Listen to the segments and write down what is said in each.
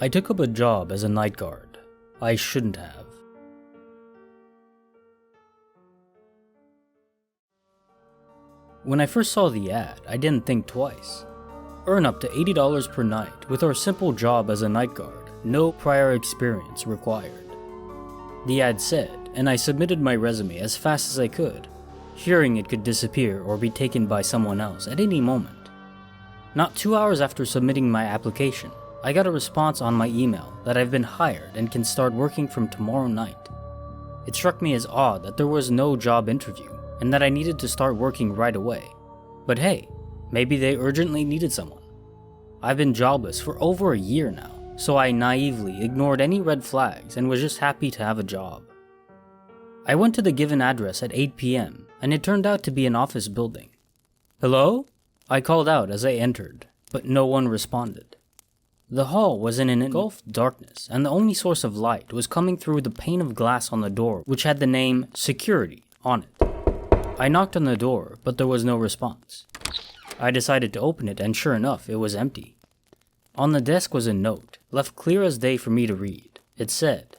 I took up a job as a night guard. I shouldn't have. When I first saw the ad, I didn't think twice. Earn up to $80 per night with our simple job as a night guard, no prior experience required. The ad said, and I submitted my resume as fast as I could, fearing it could disappear or be taken by someone else at any moment. Not 2 hours after submitting my application, I got a response on my email that I've been hired and can start working from tomorrow night. It struck me as odd that there was no job interview and that I needed to start working right away. But hey, maybe they urgently needed someone. I've been jobless for over a year now, so I naively ignored any red flags and was just happy to have a job. I went to the given address at 8 p.m. and it turned out to be an office building. "Hello?" I called out as I entered, but no one responded. The hall was in an engulfed darkness, and the only source of light was coming through the pane of glass on the door, which had the name Security on it. I knocked on the door, but there was no response. I decided to open it, and sure enough, it was empty. On the desk was a note, left clear as day for me to read. It said,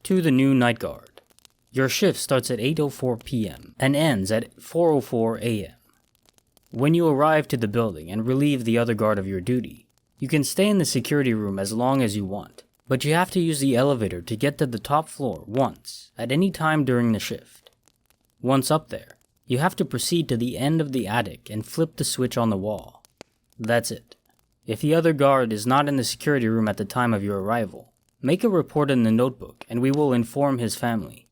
"To the new night guard. Your shift starts at 8:04 p.m. and ends at 4:04 a.m. When you arrive to the building and relieve the other guard of your duty, you can stay in the security room as long as you want, but you have to use the elevator to get to the top floor once, at any time during the shift. Once up there, you have to proceed to the end of the attic and flip the switch on the wall. That's it. If the other guard is not in the security room at the time of your arrival, make a report in the notebook and we will inform his family.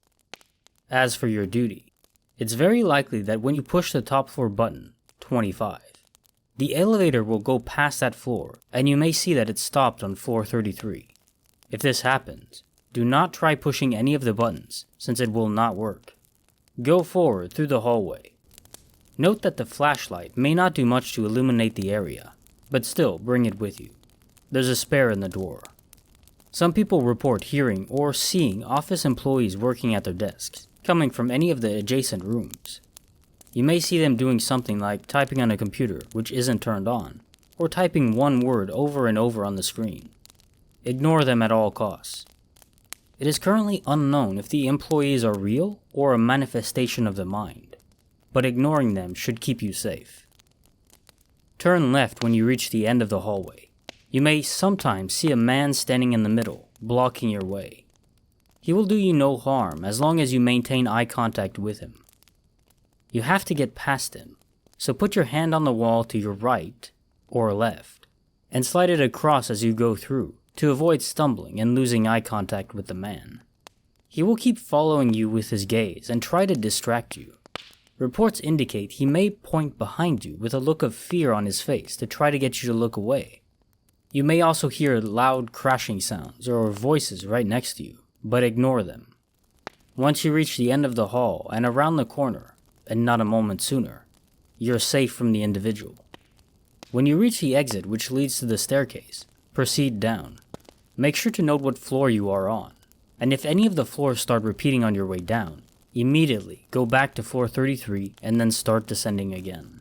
As for your duty, it's very likely that when you push the top floor button, 25, the elevator will go past that floor and you may see that it stopped on floor 33. If this happens, do not try pushing any of the buttons since it will not work. Go forward through the hallway. Note that the flashlight may not do much to illuminate the area, but still bring it with you. There's a spare in the drawer. Some people report hearing or seeing office employees working at their desks, coming from any of the adjacent rooms. You may see them doing something like typing on a computer which isn't turned on, or typing one word over and over on the screen. Ignore them at all costs. It is currently unknown if the employees are real or a manifestation of the mind, but ignoring them should keep you safe. Turn left when you reach the end of the hallway. You may sometimes see a man standing in the middle, blocking your way. He will do you no harm as long as you maintain eye contact with him. You have to get past him, so put your hand on the wall to your right or left, and slide it across as you go through to avoid stumbling and losing eye contact with the man. He will keep following you with his gaze and try to distract you. Reports indicate he may point behind you with a look of fear on his face to try to get you to look away. You may also hear loud crashing sounds or voices right next to you, but ignore them. Once you reach the end of the hall and around the corner, and not a moment sooner, you're safe from the individual. When you reach the exit which leads to the staircase, proceed down. Make sure to note what floor you are on, and if any of the floors start repeating on your way down, immediately go back to floor 33 and then start descending again.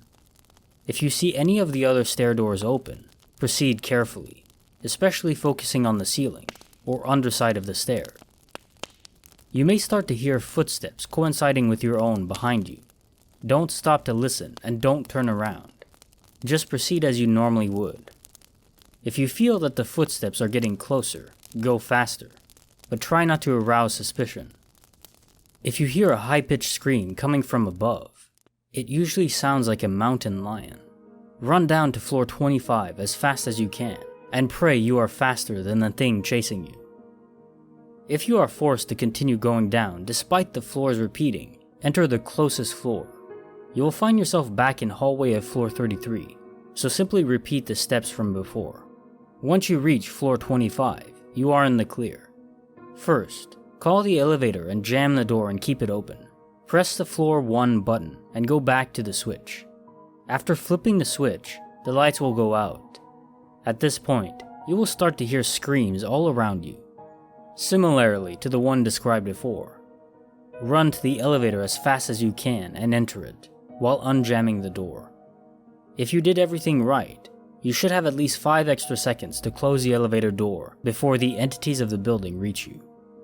If you see any of the other stair doors open, proceed carefully, especially focusing on the ceiling or underside of the stair. You may start to hear footsteps coinciding with your own behind you. Don't stop to listen and don't turn around. Just proceed as you normally would. If you feel that the footsteps are getting closer, go faster, but try not to arouse suspicion. If you hear a high-pitched scream coming from above, it usually sounds like a mountain lion. Run down to floor 25 as fast as you can, and pray you are faster than the thing chasing you. If you are forced to continue going down despite the floors repeating, enter the closest floor. You will find yourself back in hallway of floor 33, so simply repeat the steps from before. Once you reach floor 25, you are in the clear. First, call the elevator and jam the door and keep it open. Press the floor 1 button and go back to the switch. After flipping the switch, the lights will go out. At this point, you will start to hear screams all around you, similarly to the one described before. Run to the elevator as fast as you can and enter it, while unjamming the door. If you did everything right, You should have at least 5 extra seconds to close the elevator door before the entities of the building reach you.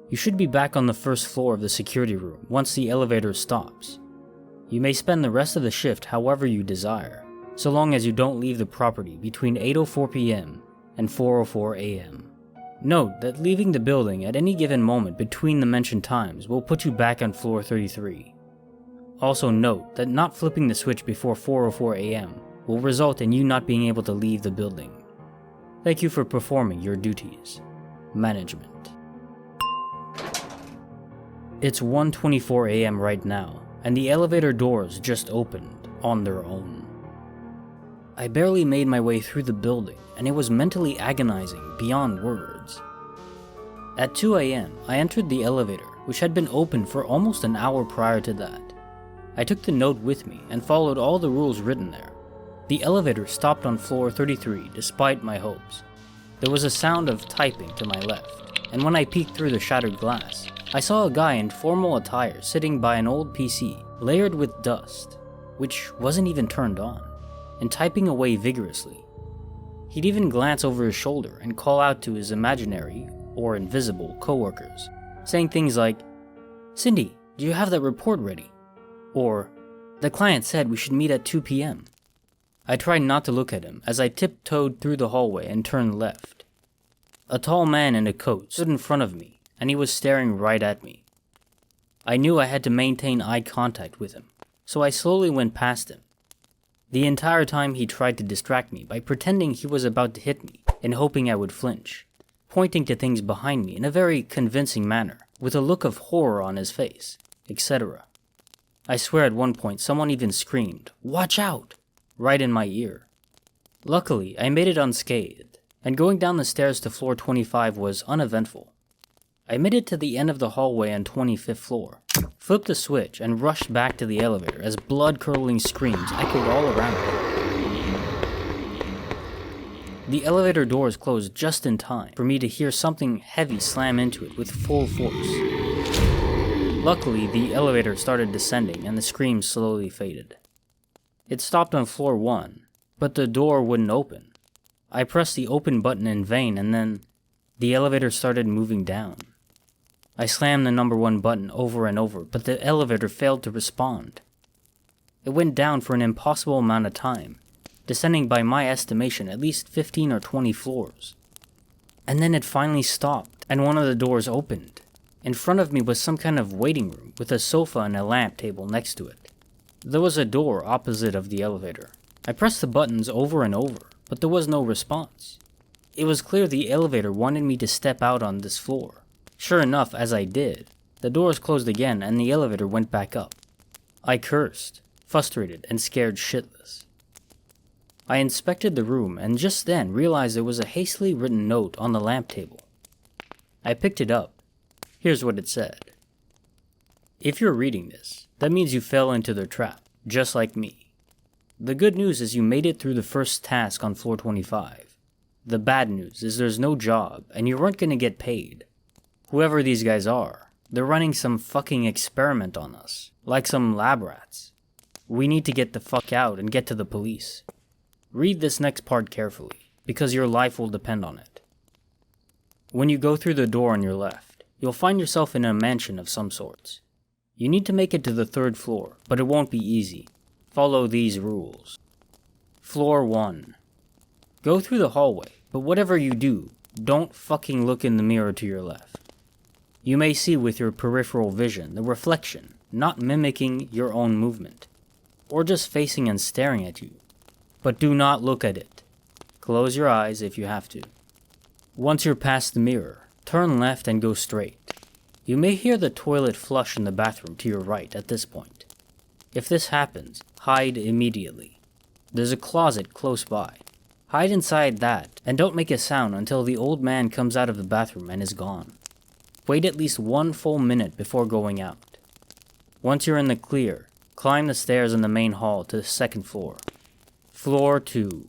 You should be back on the first floor of the security room once the elevator stops. You may spend the rest of the shift however you desire, so long as you don't leave the property between 8:04 p.m. and 4:04 a.m. Note that leaving the building at any given moment between the mentioned times will put you back on floor 33. Also note that not flipping the switch before 4:04 a.m. will result in you not being able to leave the building. Thank you for performing your duties. Management. It's 1:24 a.m. right now, and the elevator doors just opened on their own. I barely made my way through the building, and it was mentally agonizing beyond words. At 2 a.m., I entered the elevator, which had been open for almost an hour prior to that. I took the note with me and followed all the rules written there. The elevator stopped on floor 33 despite my hopes. There was a sound of typing to my left, and when I peeked through the shattered glass, I saw a guy in formal attire sitting by an old PC layered with dust, which wasn't even turned on, and typing away vigorously. He'd even glance over his shoulder and call out to his imaginary or invisible coworkers, saying things like, "Cindy, do you have that report ready?" Or, "The client said we should meet at 2 p.m. I tried not to look at him as I tiptoed through the hallway and turned left. A tall man in a coat stood in front of me, and he was staring right at me. I knew I had to maintain eye contact with him, so I slowly went past him. The entire time he tried to distract me by pretending he was about to hit me and hoping I would flinch, pointing to things behind me in a very convincing manner, with a look of horror on his face, etc. I swear at one point someone even screamed, "Watch out!" right in my ear. Luckily, I made it unscathed, and going down the stairs to floor 25 was uneventful. I made it to the end of the hallway on 25th floor, flipped the switch, and rushed back to the elevator as blood-curdling screams echoed all around me. The elevator doors closed just in time for me to hear something heavy slam into it with full force. Luckily, the elevator started descending and the screams slowly faded. It stopped on floor 1, but the door wouldn't open. I pressed the open button in vain, and then the elevator started moving down. I slammed the number 1 button over and over, but the elevator failed to respond. It went down for an impossible amount of time, descending by my estimation at least 15 or 20 floors. And then it finally stopped, and one of the doors opened. In front of me was some kind of waiting room with a sofa and a lamp table next to it. There was a door opposite of the elevator. I pressed the buttons over and over, but there was no response. It was clear the elevator wanted me to step out on this floor. Sure enough, as I did, the doors closed again and the elevator went back up. I cursed, frustrated, and scared shitless. I inspected the room and just then realized there was a hastily written note on the lamp table. I picked it up. Here's what it said. If you're reading this, that means you fell into their trap, just like me. The good news is you made it through the first task on floor 25. The bad news is there's no job and you weren't gonna get paid. Whoever these guys are, they're running some fucking experiment on us, like some lab rats. We need to get the fuck out and get to the police. Read this next part carefully, because your life will depend on it. When you go through the door on your left, you'll find yourself in a mansion of some sorts. You need to make it to the 3rd floor, but it won't be easy. Follow these rules. Floor 1. Go through the hallway, but whatever you do, don't fucking look in the mirror to your left. You may see with your peripheral vision the reflection, not mimicking your own movement, or just facing and staring at you. But do not look at it. Close your eyes if you have to. Once you're past the mirror, turn left and go straight. You may hear the toilet flush in the bathroom to your right at this point. If this happens, hide immediately. There's a closet close by. Hide inside that and don't make a sound until the old man comes out of the bathroom and is gone. Wait at least 1 full minute before going out. Once you're in the clear, climb the stairs in the main hall to the 2nd floor. Floor 2.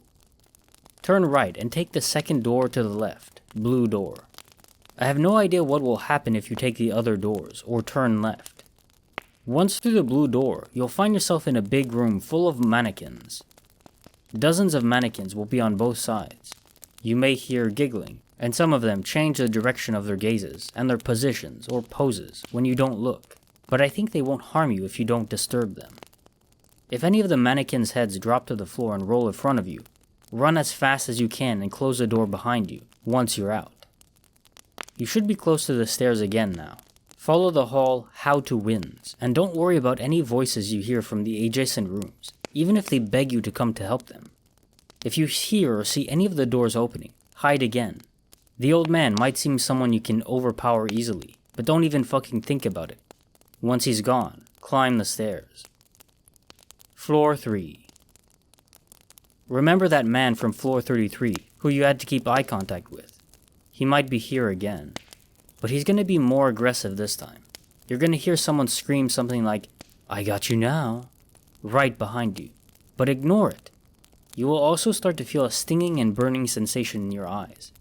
Turn right and take the 2nd door to the left, blue door. I have no idea what will happen if you take the other doors or turn left. Once through the blue door, you'll find yourself in a big room full of mannequins. Dozens of mannequins will be on both sides. You may hear giggling, and some of them change the direction of their gazes and their positions or poses when you don't look, but I think they won't harm you if you don't disturb them. If any of the mannequins' heads drop to the floor and roll in front of you, run as fast as you can and close the door behind you once you're out. You should be close to the stairs again now. Follow the hall how to wins, and don't worry about any voices you hear from the adjacent rooms, even if they beg you to come to help them. If you hear or see any of the doors opening, hide again. The old man might seem someone you can overpower easily, but don't even fucking think about it. Once he's gone, climb the stairs. Floor 3. Remember that man from floor 33 who you had to keep eye contact with? He might be here again, but he's gonna be more aggressive this time. You're gonna hear someone scream something like, "I got you now," right behind you, but ignore it. You will also start to feel a stinging and burning sensation in your eyes.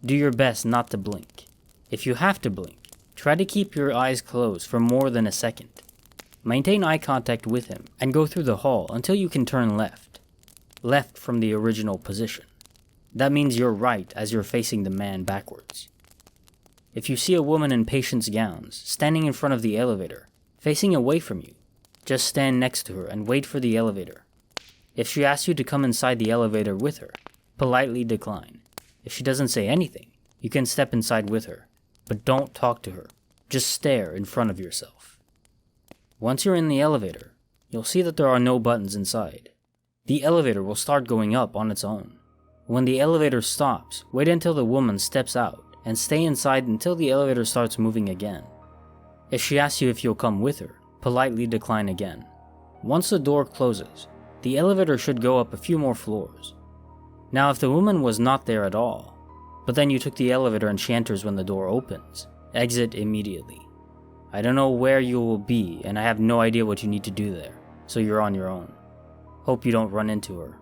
Do your best not to blink. If you have to blink, try to keep your eyes closed for more than a second. Maintain eye contact with him and go through the hall until you can turn left. Left from the original position. That means you're right as you're facing the man backwards. If you see a woman in patient's gowns standing in front of the elevator, facing away from you, just stand next to her and wait for the elevator. If she asks you to come inside the elevator with her, politely decline. If she doesn't say anything, you can step inside with her, but don't talk to her. Just stare in front of yourself. Once you're in the elevator, you'll see that there are no buttons inside. The elevator will start going up on its own. When the elevator stops, wait until the woman steps out and stay inside until the elevator starts moving again. If she asks you if you'll come with her, politely decline again. Once the door closes, the elevator should go up a few more floors. Now if the woman was not there at all, but then you took the elevator and she enters when the door opens, exit immediately. I don't know where you will be and I have no idea what you need to do there, so you're on your own. Hope you don't run into her.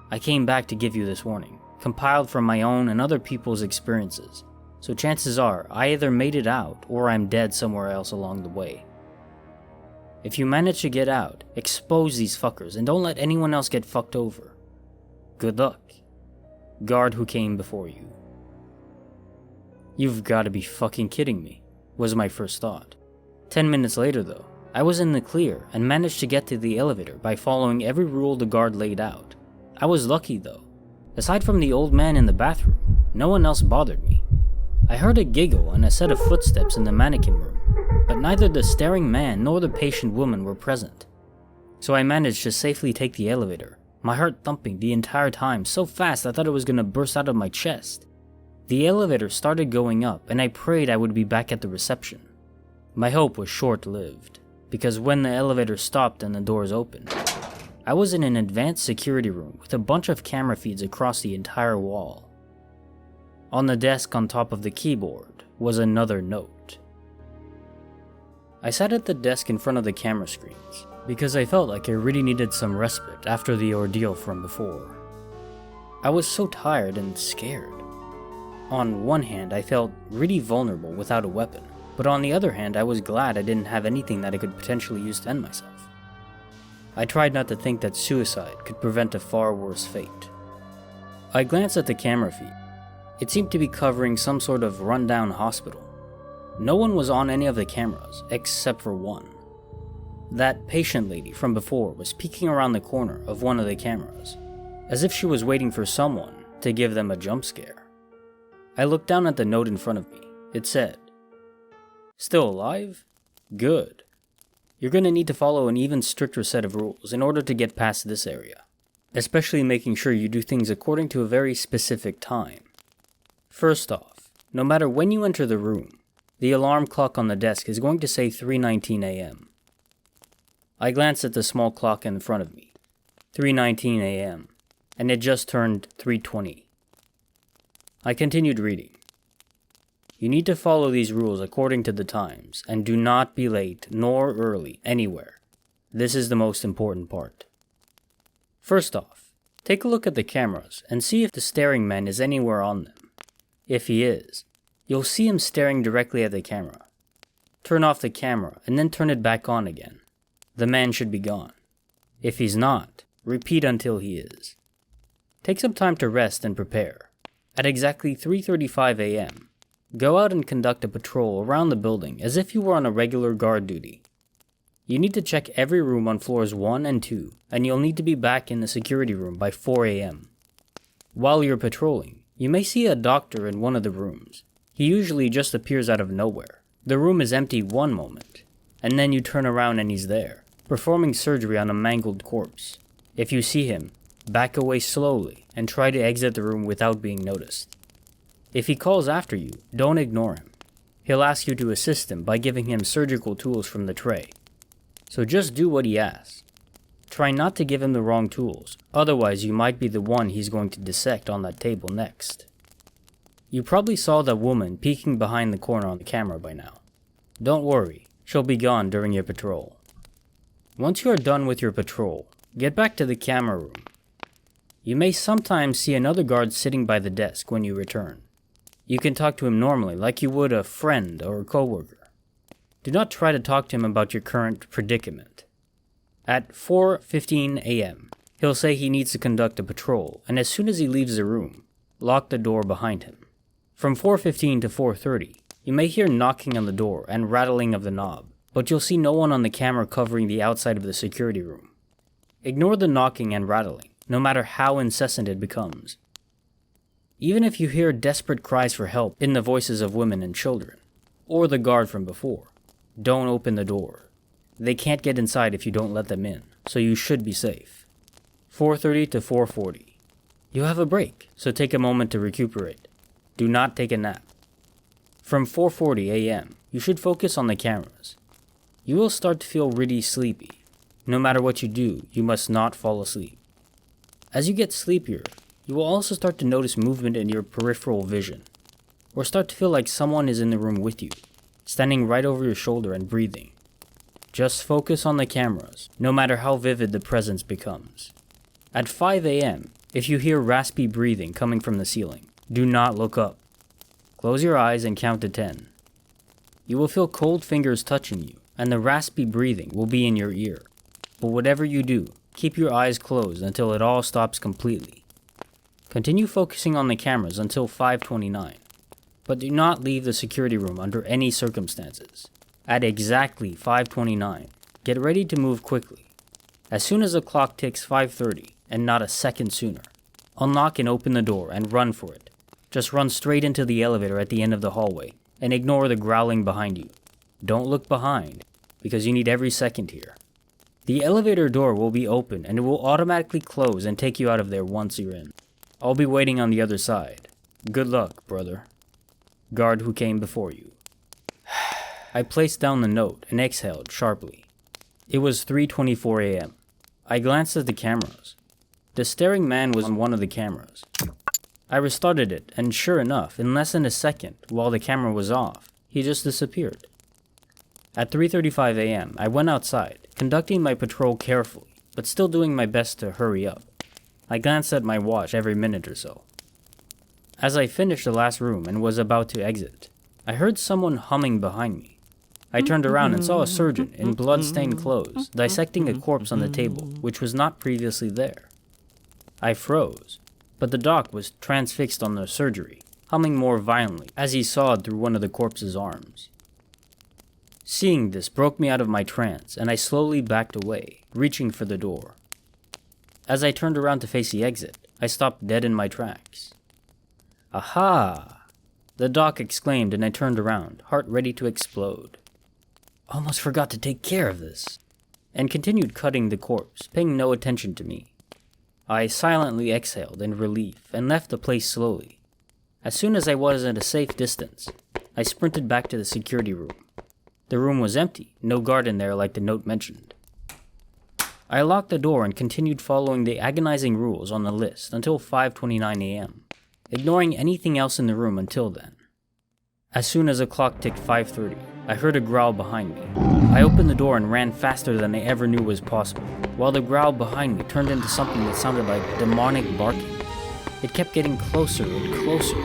I came back to give you this warning, compiled from my own and other people's experiences, so chances are I either made it out or I'm dead somewhere else along the way. If you manage to get out, expose these fuckers and don't let anyone else get fucked over. Good luck. Guard who came before you. You've gotta be fucking kidding me, was my first thought. 10 minutes later though, I was in the clear and managed to get to the elevator by following every rule the guard laid out. I was lucky though. Aside from the old man in the bathroom, no one else bothered me. I heard a giggle and a set of footsteps in the mannequin room, but neither the staring man nor the patient woman were present. So I managed to safely take the elevator, my heart thumping the entire time so fast I thought it was gonna burst out of my chest. The elevator started going up and I prayed I would be back at the reception. My hope was short-lived, because when the elevator stopped and the doors opened, I was in an advanced security room with a bunch of camera feeds across the entire wall. On the desk on top of the keyboard was another note. I sat at the desk in front of the camera screens because I felt like I really needed some respite after the ordeal from before. I was so tired and scared. On one hand, I felt really vulnerable without a weapon, but on the other hand, I was glad I didn't have anything that I could potentially use to end myself. I tried not to think that suicide could prevent a far worse fate. I glanced at the camera feed. It seemed to be covering some sort of rundown hospital. No one was on any of the cameras, except for one. That patient lady from before was peeking around the corner of one of the cameras, as if she was waiting for someone to give them a jump scare. I looked down at the note in front of me. It said, "Still alive? Good. You're going to need to follow an even stricter set of rules in order to get past this area, especially making sure you do things according to a very specific time. First off, no matter when you enter the room, the alarm clock on the desk is going to say 3:19 a.m. I glanced at the small clock in front of me. 3:19 a.m. and it just turned 3:20. I continued reading. You need to follow these rules according to the times, and do not be late nor early anywhere. This is the most important part. First off, take a look at the cameras and see if the staring man is anywhere on them. If he is, you'll see him staring directly at the camera. Turn off the camera and then turn it back on again. The man should be gone. If he's not, Repeat until he is. Take some time to rest and prepare. At exactly 3:35 a.m., go out and conduct a patrol around the building as if you were on a regular guard duty. You need to check every room on floors 1 and 2, and you'll need to be back in the security room by 4 a.m. While you're patrolling, you may see a doctor in one of the rooms. He usually just appears out of nowhere. The room is empty one moment, and then you turn around and he's there, performing surgery on a mangled corpse. If you see him, back away slowly and try to exit the room without being noticed. If he calls after you, don't ignore him. He'll ask you to assist him by giving him surgical tools from the tray. So just do what he asks. Try not to give him the wrong tools, otherwise you might be the one he's going to dissect on that table next. You probably saw that woman peeking behind the corner on the camera by now. Don't worry, she'll be gone during your patrol. Once you are done with your patrol, get back to the camera room. You may sometimes see another guard sitting by the desk when you return. You can talk to him normally like you would a friend or a coworker. Do not try to talk to him about your current predicament. At 4:15 a.m., he'll say he needs to conduct a patrol, and as soon as he leaves the room, lock the door behind him. From 4:15 to 4:30, you may hear knocking on the door and rattling of the knob, but you'll see no one on the camera covering the outside of the security room. Ignore the knocking and rattling, no matter how incessant it becomes. Even if you hear desperate cries for help in the voices of women and children, or the guard from before, don't open the door. They can't get inside if you don't let them in, so you should be safe. 4:30 to 4:40. You have a break, so take a moment to recuperate. Do not take a nap. From 4:40 a.m., you should focus on the cameras. You will start to feel really sleepy. No matter what you do, you must not fall asleep. As you get sleepier, you will also start to notice movement in your peripheral vision, or start to feel like someone is in the room with you, standing right over your shoulder and breathing. Just focus on the cameras, no matter how vivid the presence becomes. At 5 a.m., if you hear raspy breathing coming from the ceiling, do not look up. Close your eyes and count to 10. You will feel cold fingers touching you, and the raspy breathing will be in your ear. But whatever you do, keep your eyes closed until it all stops completely. Continue focusing on the cameras until 5:29, but do not leave the security room under any circumstances. At exactly 5:29, get ready to move quickly. As soon as the clock ticks 5:30, and not a second sooner, unlock and open the door and run for it. Just run straight into the elevator at the end of the hallway, and ignore the growling behind you. Don't look behind, because you need every second here. The elevator door will be open and it will automatically close and take you out of there once you're in. I'll be waiting on the other side. Good luck, brother. Guard who came before you. I placed down the note and exhaled sharply. It was 3:24 a.m. I glanced at the cameras. The staring man was on one of the cameras. I restarted it, and sure enough, in less than a second, while the camera was off, he just disappeared. At 3:35 a.m., I went outside, conducting my patrol carefully, but still doing my best to hurry up. I glanced at my watch every minute or so. As I finished the last room and was about to exit, I heard someone humming behind me. I turned around and saw a surgeon in blood-stained clothes dissecting a corpse on the table, which was not previously there. I froze, but the doc was transfixed on the surgery, humming more violently as he sawed through one of the corpse's arms. Seeing this broke me out of my trance, and I slowly backed away, reaching for the door. As I turned around to face the exit, I stopped dead in my tracks. Aha! The doc exclaimed, and I turned around, heart ready to explode. Almost forgot to take care of this, and continued cutting the corpse, paying no attention to me. I silently exhaled in relief and left the place slowly. As soon as I was at a safe distance, I sprinted back to the security room. The room was empty, no guard in there like the note mentioned. I locked the door and continued following the agonizing rules on the list until 5:29 a.m., ignoring anything else in the room until then. As soon as the clock ticked 5:30, I heard a growl behind me. I opened the door and ran faster than I ever knew was possible, while the growl behind me turned into something that sounded like demonic barking. It kept getting closer and closer.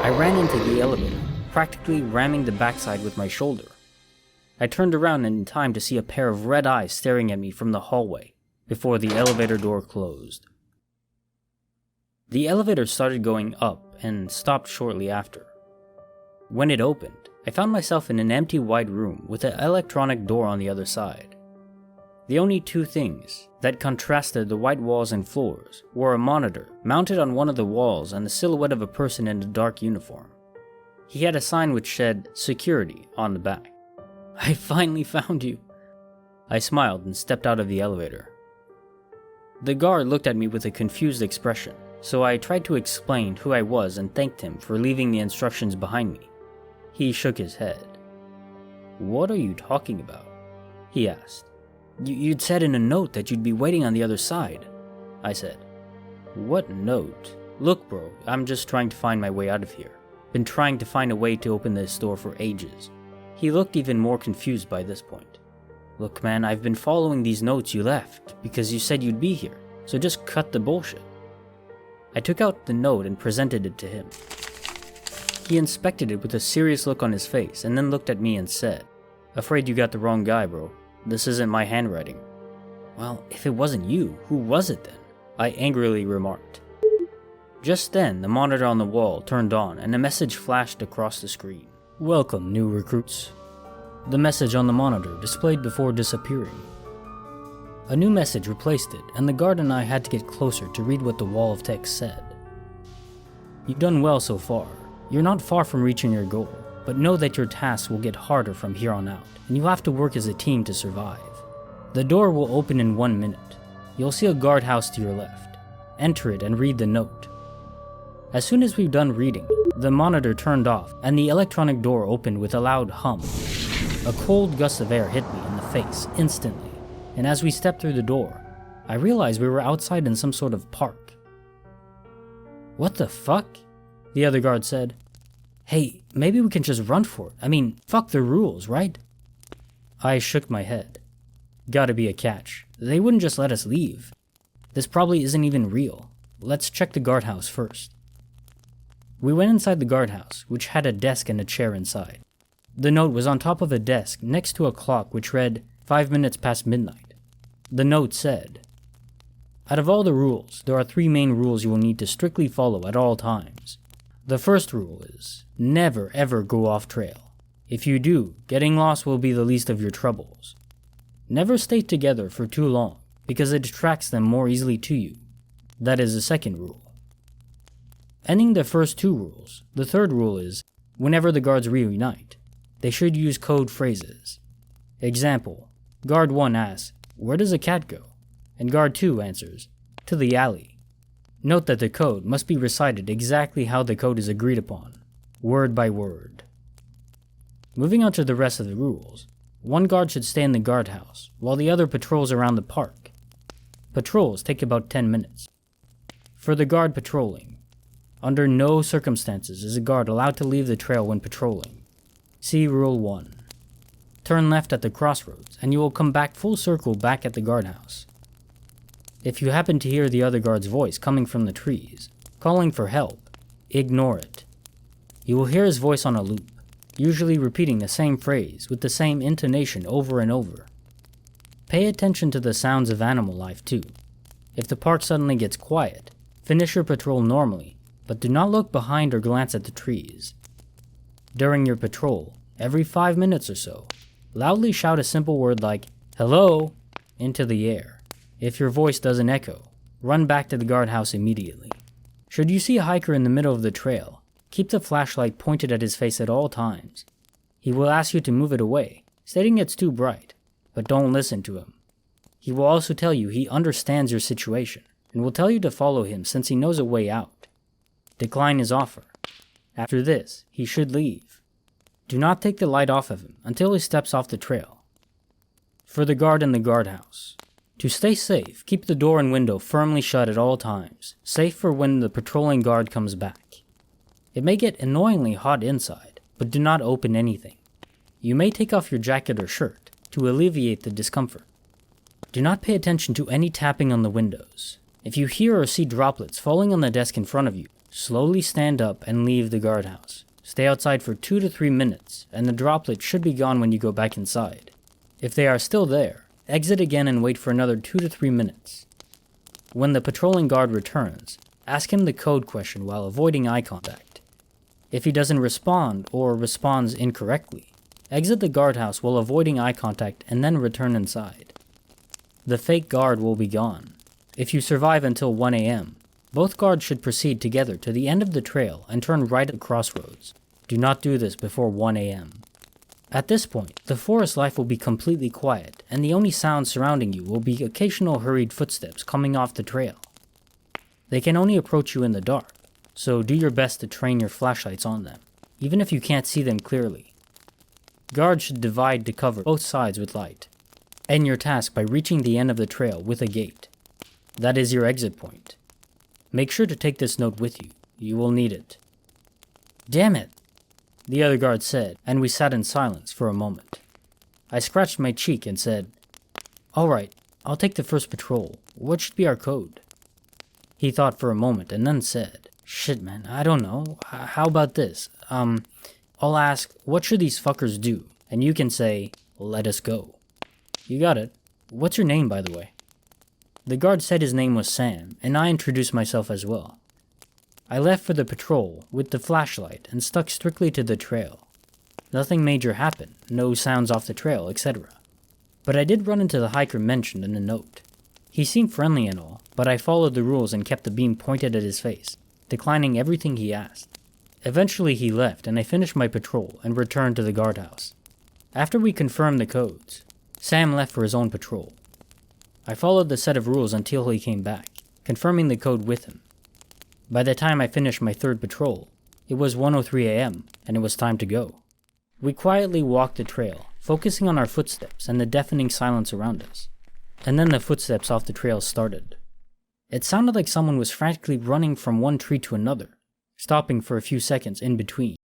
I ran into the elevator, practically ramming the backside with my shoulder. I turned around in time to see a pair of red eyes staring at me from the hallway before the elevator door closed. The elevator started going up and stopped shortly after. When it opened, I found myself in an empty wide room with an electronic door on the other side. The only two things that contrasted the white walls and floors were a monitor mounted on one of the walls and the silhouette of a person in a dark uniform. He had a sign which said "Security" on the back. "I finally found you." I smiled and stepped out of the elevator. The guard looked at me with a confused expression, so I tried to explain who I was and thanked him for leaving the instructions behind me. He shook his head. "What are you talking about?" he asked. You'd said in a note that you'd be waiting on the other side," I said. "What note?" "Look bro, I'm just trying to find my way out of here. Been trying to find a way to open this door for ages." He looked even more confused by this point. "Look man, I've been following these notes you left because you said you'd be here, so just cut the bullshit." I took out the note and presented it to him. He inspected it with a serious look on his face and then looked at me and said, "Afraid you got the wrong guy, bro. This isn't my handwriting." "Well, if it wasn't you, who was it then?" I angrily remarked. Just then, the monitor on the wall turned on and a message flashed across the screen. "Welcome, new recruits." The message on the monitor displayed before disappearing. A new message replaced it, and the guard and I had to get closer to read what the wall of text said. "You've done well so far. You're not far from reaching your goal, but know that your tasks will get harder from here on out, and you have to work as a team to survive. The door will open in 1 minute. You'll see a guardhouse to your left. Enter it and read the note." As soon as we've done reading, the monitor turned off and the electronic door opened with a loud hum. A cold gust of air hit me in the face instantly, and as we stepped through the door, I realized we were outside in some sort of park. "What the fuck?" the other guard said. "Hey, maybe we can just run for it. I mean, fuck the rules, right?" I shook my head. Gotta be a catch. They wouldn't just let us leave. This probably isn't even real. Let's check the guardhouse first. We went inside the guardhouse, which had a desk and a chair inside. The note was on top of a desk next to a clock which read 5 minutes past midnight. The note said, "Out of all the rules, there are 3 main rules you will need to strictly follow at all times. The first rule is, never ever go off trail. If you do, getting lost will be the least of your troubles. Never stay together for too long, because it attracts them more easily to you. That is the second rule. Ending the first 2 rules, the third rule is, whenever the guards reunite, they should use code phrases. Example, Guard 1 asks, 'Where does a cat go?' And Guard 2 answers, 'To the alley.' Note that the code must be recited exactly how the code is agreed upon, word by word." Moving on to the rest of the rules, 1 guard should stay in the guardhouse, while the other patrols around the park. Patrols take about 10 minutes. For the guard patrolling, under no circumstances is a guard allowed to leave the trail when patrolling. See Rule 1. Turn left at the crossroads, and you will come back full circle back at the guardhouse. If you happen to hear the other guard's voice coming from the trees, calling for help, ignore it. You will hear his voice on a loop, usually repeating the same phrase with the same intonation over and over. Pay attention to the sounds of animal life too. If the park suddenly gets quiet, finish your patrol normally, but do not look behind or glance at the trees. During your patrol, every 5 minutes or so, loudly shout a simple word like, "Hello," into the air. If your voice doesn't echo, run back to the guardhouse immediately. Should you see a hiker in the middle of the trail, keep the flashlight pointed at his face at all times. He will ask you to move it away, stating it's too bright, but don't listen to him. He will also tell you he understands your situation, and will tell you to follow him since he knows a way out. Decline his offer. After this, he should leave. Do not take the light off of him until he steps off the trail. For the guard in the guardhouse, to stay safe, keep the door and window firmly shut at all times, safe for when the patrolling guard comes back. It may get annoyingly hot inside, but do not open anything. You may take off your jacket or shirt to alleviate the discomfort. Do not pay attention to any tapping on the windows. If you hear or see droplets falling on the desk in front of you, slowly stand up and leave the guardhouse. Stay outside for 2 to 3 minutes, and the droplets should be gone when you go back inside. If they are still there, exit again and wait for another 2 to 3 minutes. When the patrolling guard returns, ask him the code question while avoiding eye contact. If he doesn't respond or responds incorrectly, exit the guardhouse while avoiding eye contact and then return inside. The fake guard will be gone. If you survive until 1 a.m., both guards should proceed together to the end of the trail and turn right at the crossroads. Do not do this before 1 a.m. At this point, the forest life will be completely quiet, and the only sounds surrounding you will be occasional hurried footsteps coming off the trail. They can only approach you in the dark, so do your best to train your flashlights on them, even if you can't see them clearly. Guards should divide to cover both sides with light. End your task by reaching the end of the trail with a gate. That is your exit point. Make sure to take this note with you. You will need it. Damn it, the other guard said, and we sat in silence for a moment. I scratched my cheek and said, "Alright, I'll take the first patrol. What should be our code?" He thought for a moment and then said, "Shit man, I don't know. How about this? I'll ask, what should these fuckers do? And you can say, let us go." You got it. What's your name, by the way? The guard said his name was Sam, and I introduced myself as well. I left for the patrol with the flashlight and stuck strictly to the trail. Nothing major happened, no sounds off the trail, etc. But I did run into the hiker mentioned in the note. He seemed friendly and all, but I followed the rules and kept the beam pointed at his face, declining everything he asked. Eventually he left and I finished my patrol and returned to the guardhouse. After we confirmed the codes, Sam left for his own patrol. I followed the set of rules until he came back, confirming the code with him. By the time I finished my third patrol, it was 1:03 a.m. and it was time to go. We quietly walked the trail, focusing on our footsteps and the deafening silence around us. And then the footsteps off the trail started. It sounded like someone was frantically running from one tree to another, stopping for a few seconds in between.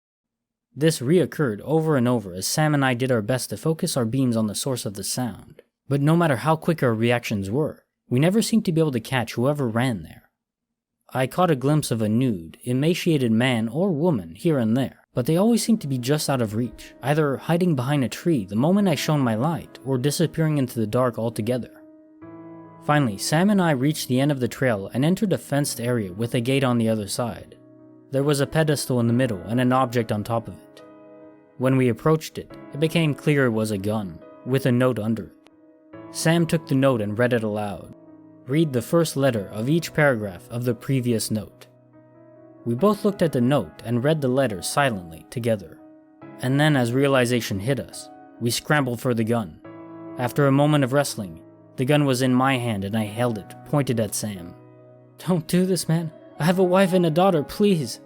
This reoccurred over and over as Sam and I did our best to focus our beams on the source of the sound. But no matter how quick our reactions were, we never seemed to be able to catch whoever ran there. I caught a glimpse of a nude, emaciated man or woman here and there, but they always seemed to be just out of reach, either hiding behind a tree the moment I shone my light, or disappearing into the dark altogether. Finally, Sam and I reached the end of the trail and entered a fenced area with a gate on the other side. There was a pedestal in the middle and an object on top of it. When we approached it, it became clear it was a gun, with a note under it. Sam took the note and read it aloud. Read the first letter of each paragraph of the previous note. We both looked at the note and read the letters silently together. And then as realization hit us, we scrambled for the gun. After a moment of wrestling, the gun was in my hand and I held it, pointed at Sam. "Don't do this, man. I have a wife and a daughter, please,"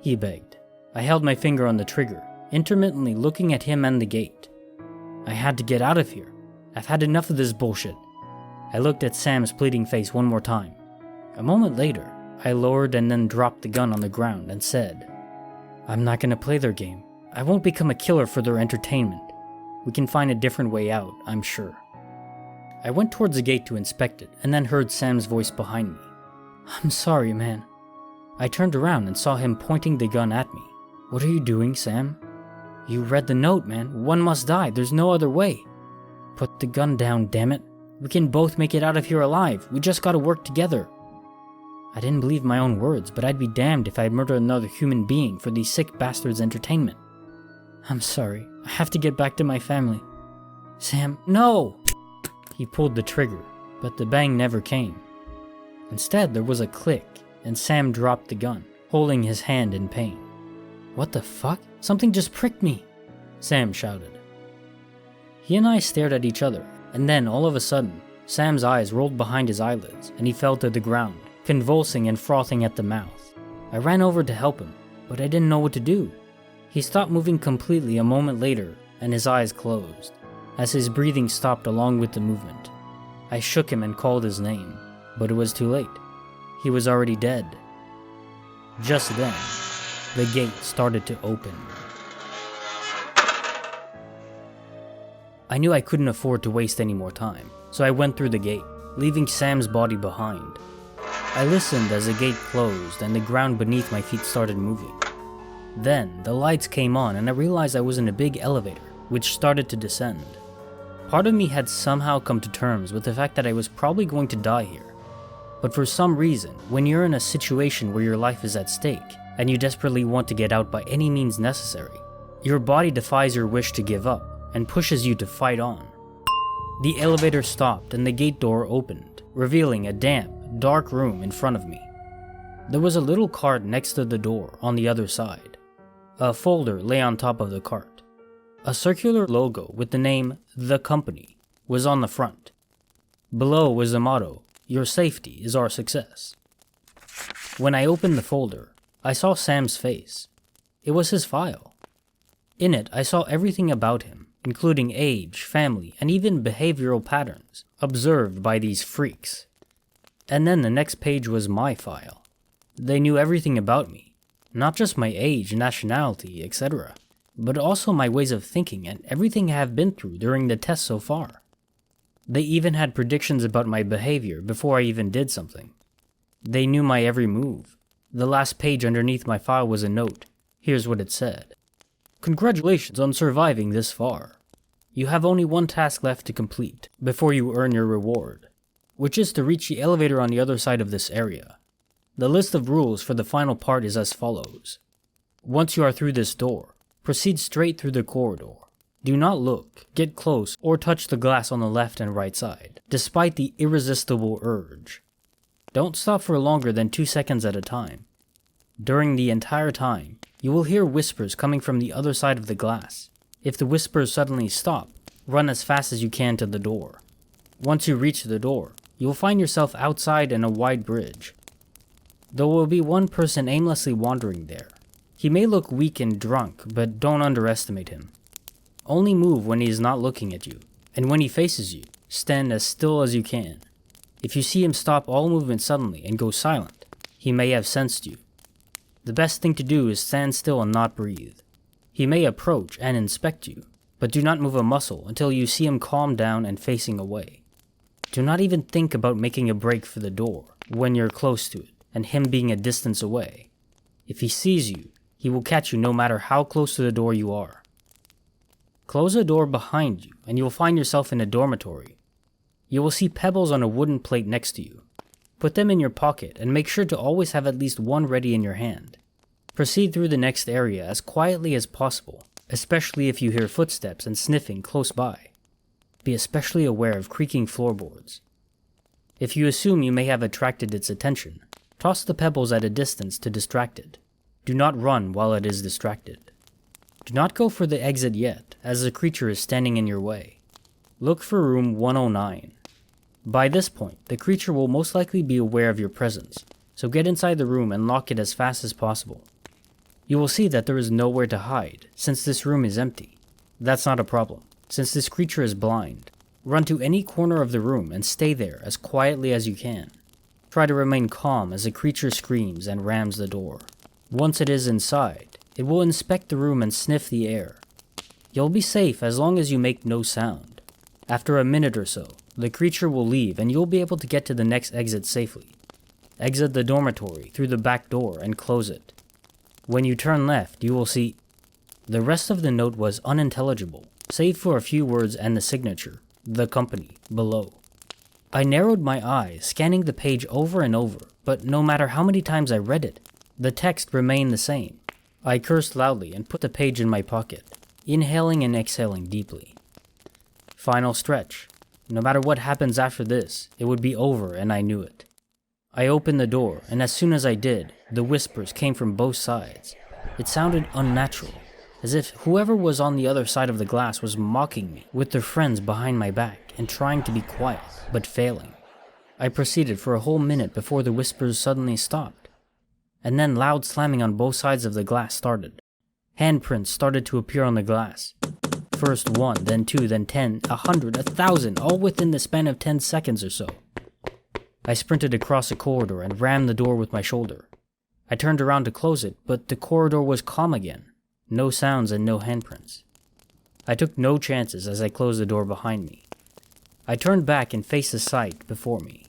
he begged. I held my finger on the trigger, intermittently looking at him and the gate. I had to get out of here. I've had enough of this bullshit. I looked at Sam's pleading face one more time. A moment later, I lowered and then dropped the gun on the ground and said, "I'm not gonna play their game. I won't become a killer for their entertainment. We can find a different way out, I'm sure." I went towards the gate to inspect it and then heard Sam's voice behind me. "I'm sorry, man." I turned around and saw him pointing the gun at me. "What are you doing, Sam?" "You read the note, man. One must die. There's no other way." "Put the gun down, damn it. We can both make it out of here alive. We just gotta work together." I didn't believe my own words, but I'd be damned if I murdered another human being for these sick bastards' entertainment. "I'm sorry. I have to get back to my family." "Sam, no!" He pulled the trigger, but the bang never came. Instead, there was a click, and Sam dropped the gun, holding his hand in pain. "What the fuck? Something just pricked me!" Sam shouted. He and I stared at each other, and then all of a sudden, Sam's eyes rolled behind his eyelids, and he fell to the ground, convulsing and frothing at the mouth. I ran over to help him, but I didn't know what to do. He stopped moving completely a moment later, and his eyes closed, as his breathing stopped along with the movement. I shook him and called his name, but it was too late. He was already dead. Just then, the gate started to open. I knew I couldn't afford to waste any more time, so I went through the gate, leaving Sam's body behind. I listened as the gate closed and the ground beneath my feet started moving. Then, the lights came on and I realized I was in a big elevator, which started to descend. Part of me had somehow come to terms with the fact that I was probably going to die here. But for some reason, when you're in a situation where your life is at stake, and you desperately want to get out by any means necessary, your body defies your wish to give up and pushes you to fight on. The elevator stopped and the gate door opened, revealing a damp, dark room in front of me. There was a little cart next to the door on the other side. A folder lay on top of the cart. A circular logo with the name The Company was on the front. Below was the motto, "Your safety is our success." When I opened the folder, I saw Sam's face. It was his file. In it, I saw everything about him, including age, family, and even behavioral patterns observed by these freaks. And then the next page was my file. They knew everything about me, not just my age, nationality, etc., but also my ways of thinking and everything I have been through during the test so far. They even had predictions about my behavior before I even did something. They knew my every move. The last page underneath my file was a note. Here's what it said. "Congratulations on surviving this far. You have only one task left to complete before you earn your reward, which is to reach the elevator on the other side of this area. The list of rules for the final part is as follows. Once you are through this door, proceed straight through the corridor. Do not look, get close, or touch the glass on the left and right side, despite the irresistible urge. Don't stop for longer than 2 seconds at a time. During the entire time, you will hear whispers coming from the other side of the glass. If the whispers suddenly stop, run as fast as you can to the door. Once you reach the door, you will find yourself outside in a wide bridge. There will be one person aimlessly wandering there. He may look weak and drunk, but don't underestimate him. Only move when he is not looking at you, and when he faces you, stand as still as you can. If you see him stop all movement suddenly and go silent, he may have sensed you. The best thing to do is stand still and not breathe. He may approach and inspect you, but do not move a muscle until you see him calm down and facing away. Do not even think about making a break for the door when you're close to it and him being a distance away. If he sees you, he will catch you no matter how close to the door you are. Close the door behind you and you will find yourself in a dormitory. You will see pebbles on a wooden plate next to you. Put them in your pocket and make sure to always have at least one ready in your hand. Proceed through the next area as quietly as possible, especially if you hear footsteps and sniffing close by. Be especially aware of creaking floorboards. If you assume you may have attracted its attention, toss the pebbles at a distance to distract it. Do not run while it is distracted. Do not go for the exit yet, as the creature is standing in your way. Look for room 109. By this point, the creature will most likely be aware of your presence, so get inside the room and lock it as fast as possible. You will see that there is nowhere to hide, since this room is empty. That's not a problem, since this creature is blind. Run to any corner of the room and stay there as quietly as you can. Try to remain calm as the creature screams and rams the door. Once it is inside, it will inspect the room and sniff the air. You'll be safe as long as you make no sound. After a minute or so, the creature will leave and you'll be able to get to the next exit safely. Exit the dormitory through the back door and close it. When you turn left, you will see... The rest of the note was unintelligible, save for a few words and the signature, The Company, below. I narrowed my eyes, scanning the page over and over, but no matter how many times I read it, the text remained the same. I cursed loudly and put the page in my pocket, inhaling and exhaling deeply. Final stretch. No matter what happens after this, it would be over and I knew it. I opened the door, and as soon as I did, the whispers came from both sides. It sounded unnatural, as if whoever was on the other side of the glass was mocking me with their friends behind my back and trying to be quiet, but failing. I proceeded for a whole minute before the whispers suddenly stopped, and then loud slamming on both sides of the glass started. Handprints started to appear on the glass. First 1, then 2, then 10, 100, 1,000, all within the span of 10 seconds or so. I sprinted across the corridor and rammed the door with my shoulder. I turned around to close it, but the corridor was calm again. No sounds and no handprints. I took no chances as I closed the door behind me. I turned back and faced the sight before me.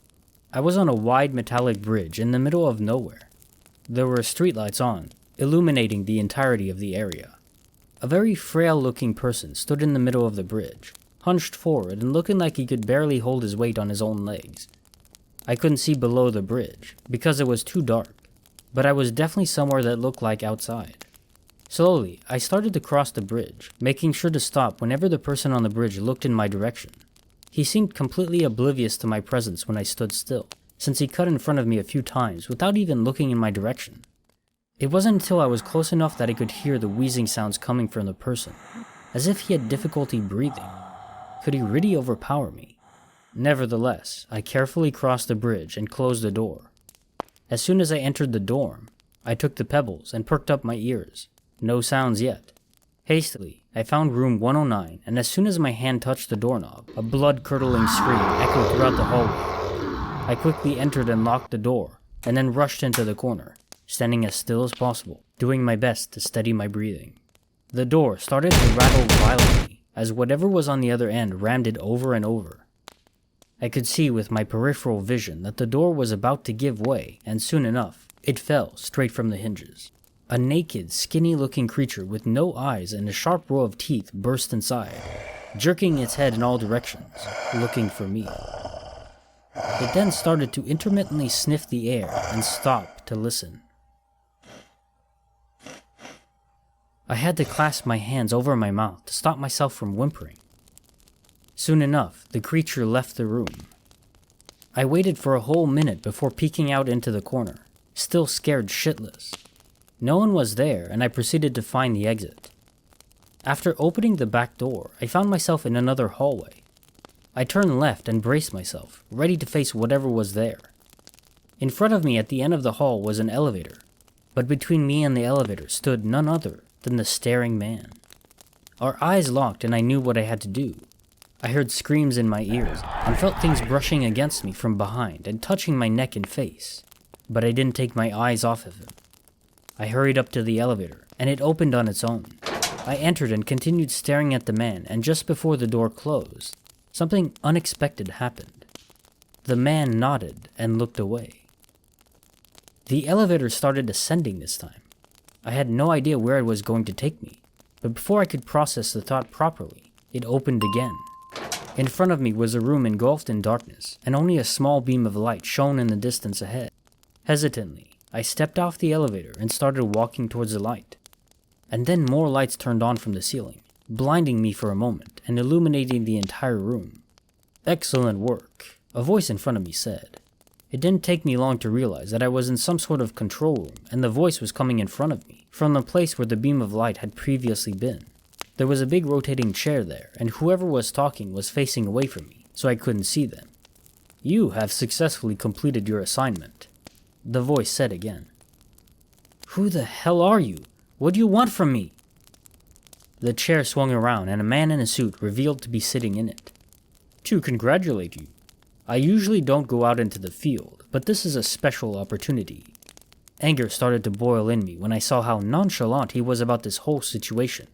I was on a wide metallic bridge in the middle of nowhere. There were streetlights on, illuminating the entirety of the area. A very frail-looking person stood in the middle of the bridge, hunched forward and looking like he could barely hold his weight on his own legs. I couldn't see below the bridge, because it was too dark, but I was definitely somewhere that looked like outside. Slowly, I started to cross the bridge, making sure to stop whenever the person on the bridge looked in my direction. He seemed completely oblivious to my presence when I stood still, since he cut in front of me a few times without even looking in my direction. It wasn't until I was close enough that I could hear the wheezing sounds coming from the person, as if he had difficulty breathing. Could he really overpower me? Nevertheless, I carefully crossed the bridge and closed the door. As soon as I entered the dorm, I took the pebbles and perked up my ears. No sounds yet. Hastily, I found room 109, and as soon as my hand touched the doorknob, a blood-curdling scream echoed throughout the hallway. I quickly entered and locked the door, and then rushed into the corner, standing as still as possible, doing my best to steady my breathing. The door started to rattle violently, as whatever was on the other end rammed it over and over. I could see with my peripheral vision that the door was about to give way, and soon enough, it fell straight from the hinges. A naked, skinny-looking creature with no eyes and a sharp row of teeth burst inside, jerking its head in all directions, looking for me. It then started to intermittently sniff the air and stop to listen. I had to clasp my hands over my mouth to stop myself from whimpering. Soon enough, the creature left the room. I waited for a whole minute before peeking out into the corner, still scared shitless. No one was there, and I proceeded to find the exit. After opening the back door, I found myself in another hallway. I turned left and braced myself, ready to face whatever was there. In front of me at the end of the hall was an elevator, but between me and the elevator stood none other than the staring man. Our eyes locked and I knew what I had to do. I heard screams in my ears and felt things brushing against me from behind and touching my neck and face, but I didn't take my eyes off of him. I hurried up to the elevator, and it opened on its own. I entered and continued staring at the man, and just before the door closed, something unexpected happened. The man nodded and looked away. The elevator started ascending this time. I had no idea where it was going to take me, but before I could process the thought properly, it opened again. In front of me was a room engulfed in darkness, and only a small beam of light shone in the distance ahead. Hesitantly, I stepped off the elevator and started walking towards the light. And then more lights turned on from the ceiling, blinding me for a moment and illuminating the entire room. "Excellent work," a voice in front of me said. It didn't take me long to realize that I was in some sort of control room, and the voice was coming in front of me, from the place where the beam of light had previously been. There was a big rotating chair there, and whoever was talking was facing away from me, so I couldn't see them. "You have successfully completed your assignment," the voice said again. "Who the hell are you? What do you want from me?" The chair swung around and a man in a suit revealed to be sitting in it. "To congratulate you. I usually don't go out into the field, but this is a special opportunity." Anger started to boil in me when I saw how nonchalant he was about this whole situation.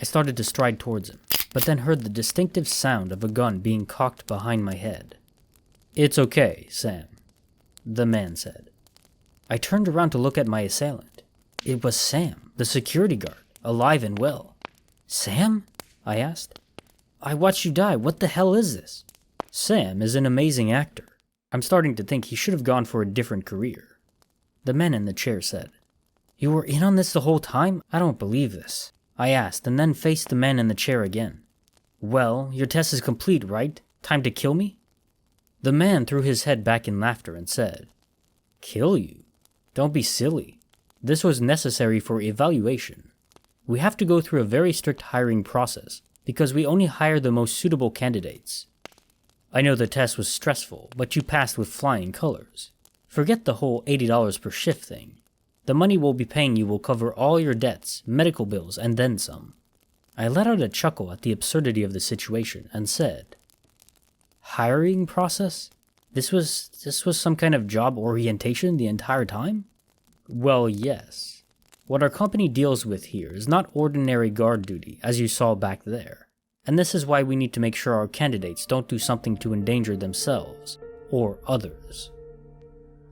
I started to stride towards him, but then heard the distinctive sound of a gun being cocked behind my head. "It's okay, Sam," the man said. I turned around to look at my assailant. It was Sam, the security guard, alive and well. "Sam?" I asked. "I watched you die. What the hell is this?" "Sam is an amazing actor. I'm starting to think he should have gone for a different career," the man in the chair said. "You were in on this the whole time? I don't believe this," I asked, and then faced the man in the chair again. "Well, your test is complete, right? Time to kill me?" The man threw his head back in laughter and said, "Kill you? Don't be silly. This was necessary for evaluation. We have to go through a very strict hiring process because we only hire the most suitable candidates. I know the test was stressful, but you passed with flying colors. Forget the whole $80 per shift thing. The money we'll be paying you will cover all your debts, medical bills, and then some." I let out a chuckle at the absurdity of the situation and said, "Hiring process? This was some kind of job orientation the entire time?" "Well, yes. What our company deals with here is not ordinary guard duty, as you saw back there. And this is why we need to make sure our candidates don't do something to endanger themselves, or others.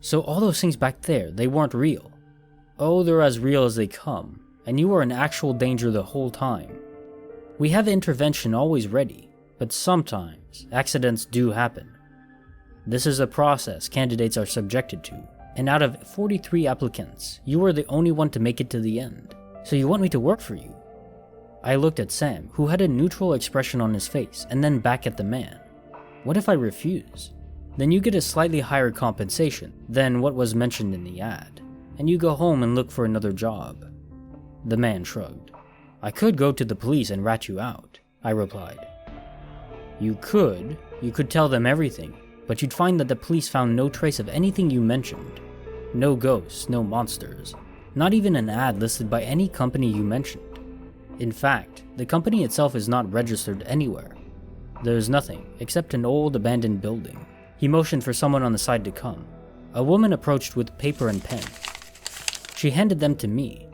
So all those things back there, they weren't real. Oh, they're as real as they come, and you are in actual danger the whole time. We have intervention always ready, but sometimes accidents do happen. This is a process candidates are subjected to, and out of 43 applicants, you are the only one to make it to the end. So you want me to work for you? I looked at Sam, who had a neutral expression on his face, and then back at the man. What if I refuse? Then you get a slightly higher compensation than what was mentioned in the ad, and you go home and look for another job. The man shrugged. I could go to the police and rat you out, I replied. You could tell them everything, but you'd find that the police found no trace of anything you mentioned. No ghosts, no monsters, not even an ad listed by any company you mentioned. In fact, the company itself is not registered anywhere. There's nothing except an old abandoned building. He motioned for someone on the side to come. A woman approached with paper and pen. She handed them to me.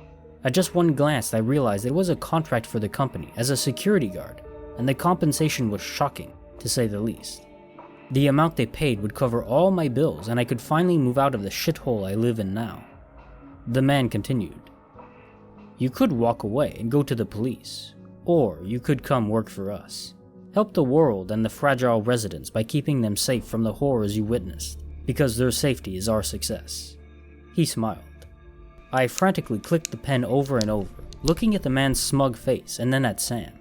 At just one glance, I realized it was a contract for the company as a security guard, and the compensation was shocking, to say the least. The amount they paid would cover all my bills, and I could finally move out of the shithole I live in now. The man continued. You could walk away and go to the police, or you could come work for us. Help the world and the fragile residents by keeping them safe from the horrors you witnessed, because their safety is our success. He smiled. I frantically clicked the pen over and over, looking at the man's smug face and then at Sam.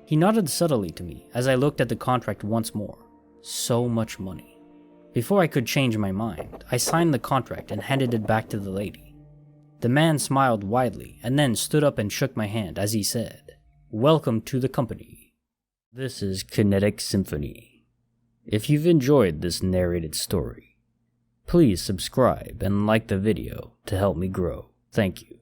He nodded subtly to me as I looked at the contract once more. So much money. Before I could change my mind, I signed the contract and handed it back to the lady. The man smiled widely and then stood up and shook my hand as he said, "Welcome to the company. This is Kinetic Symphony. If you've enjoyed this narrated story, please subscribe and like the video to help me grow. Thank you."